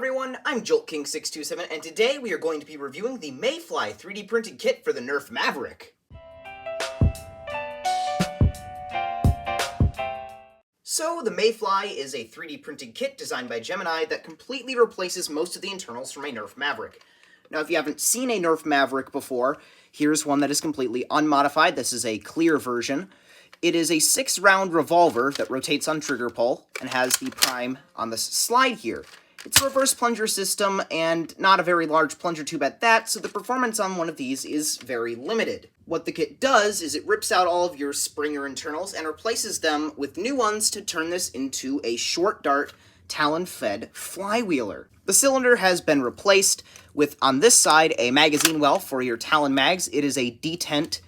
everyone, I'm JoltKing627, and today we are going to be reviewing the Mayfly 3D printed kit for the Nerf Maverick. So, the Mayfly is a 3D printed kit designed by Gemeneye that completely replaces most of the internals from a Nerf Maverick. Now, if you haven't seen a Nerf Maverick before, here's one that is completely unmodified. This is a clear version. It is a 6-round revolver that rotates on trigger pull and has the prime on this slide here. It's a reverse plunger system and not a very large plunger tube at that, so the performance on one of these is very limited. What the kit does is it rips out all of your Springer internals and replaces them with new ones to turn this into a short dart, talon-fed flywheeler. The cylinder has been replaced with, on this side, a magazine well for your talon mags. It is a detent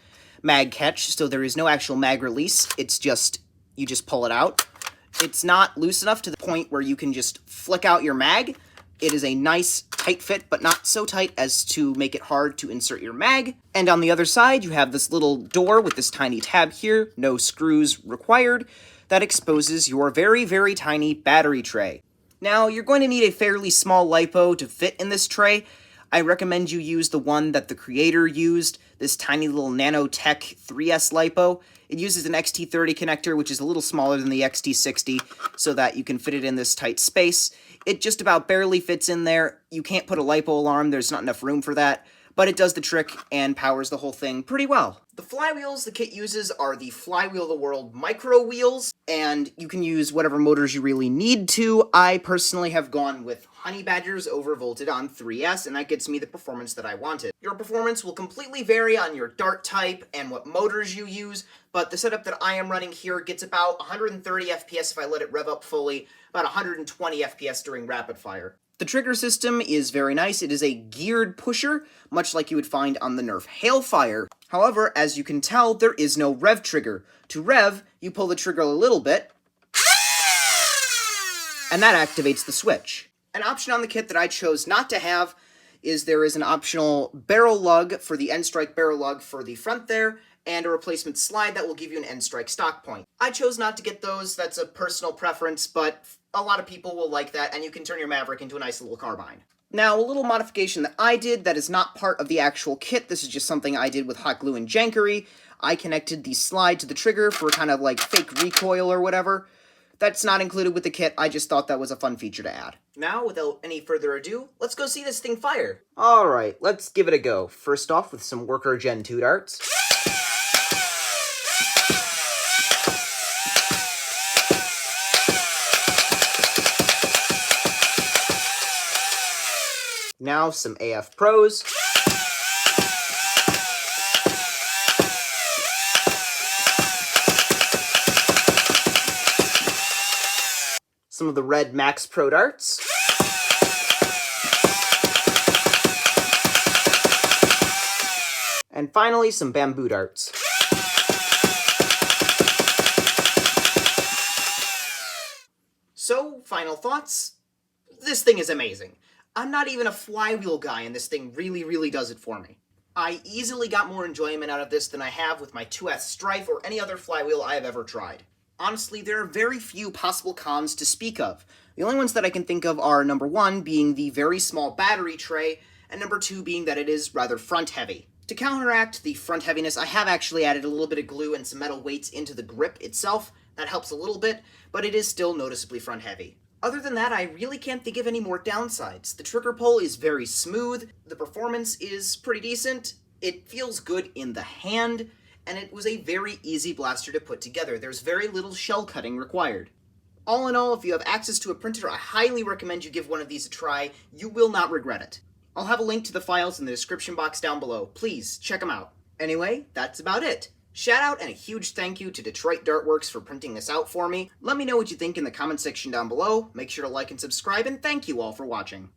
mag catch, so there is no actual mag release. It's just, you just pull it out. It's not loose enough to the point where you can just flick out your mag. It is a nice tight fit, but not so tight as to make it hard to insert your mag. And on the other side, you have this little door with this tiny tab here, no screws required, that exposes your very, very tiny battery tray. Now, you're going to need a fairly small LiPo to fit in this tray. I recommend you use the one that the creator used, this tiny little Nanotech 3S LiPo. It uses an XT30 connector, which is a little smaller than the XT60, so that you can fit it in this tight space. It just about barely fits in there. You can't put a LiPo alarm, there's not enough room for that, but it does the trick and powers the whole thing pretty well. The flywheels the kit uses are the Flywheel the World micro wheels, and you can use whatever motors you really need to. I personally have gone with Honey Badgers overvolted on 3S, and that gets me the performance that I wanted. Your performance will completely vary on your dart type and what motors you use, but the setup that I am running here gets about 130 FPS if I let it rev up fully, about 120 FPS during rapid fire. The trigger system is very nice. It is a geared pusher, much like you would find on the Nerf Hailfire. However, as you can tell, there is no rev trigger. To rev, you pull the trigger a little bit, and that activates the switch. An option on the kit that I chose not to have is there is an optional barrel lug for the end strike barrel lug for the front there, and a replacement slide that will give you an end strike stock point. I chose not to get those, that's a personal preference, but a lot of people will like that, and you can turn your Maverick into a nice little carbine. Now, a little modification that I did that is not part of the actual kit, this is just something I did with hot glue and Jankery. I connected the slide to the trigger for kind of like fake recoil or whatever. That's not included with the kit, I just thought that was a fun feature to add. Now, without any further ado, let's go see this thing fire. Alright, let's give it a go. First off with some Worker Gen 2 darts. Now some AF Pros. Some of the red Max Pro darts. And finally, some bamboo darts. So, final thoughts? This thing is amazing. I'm not even a flywheel guy, and this thing really does it for me. I easily got more enjoyment out of this than I have with my 2S Strife or any other flywheel I have ever tried. Honestly, there are very few possible cons to speak of. The only ones that I can think of are, number 1, being the very small battery tray, and number 2 being that it is rather front-heavy. To counteract the front heaviness, I have actually added a little bit of glue and some metal weights into the grip itself. That helps a little bit, but it is still noticeably front-heavy. Other than that, I really can't think of any more downsides. The trigger pull is very smooth, the performance is pretty decent, it feels good in the hand, and it was a very easy blaster to put together. There's very little shell cutting required. All in all, if you have access to a printer, I highly recommend you give one of these a try. You will not regret it. I'll have a link to the files in the description box down below. Please, check them out. Anyway, that's about it. Shout out and a huge thank you to Detroit Dartworks for printing this out for me. Let me know what you think in the comment section down below. Make sure to like and subscribe, and thank you all for watching.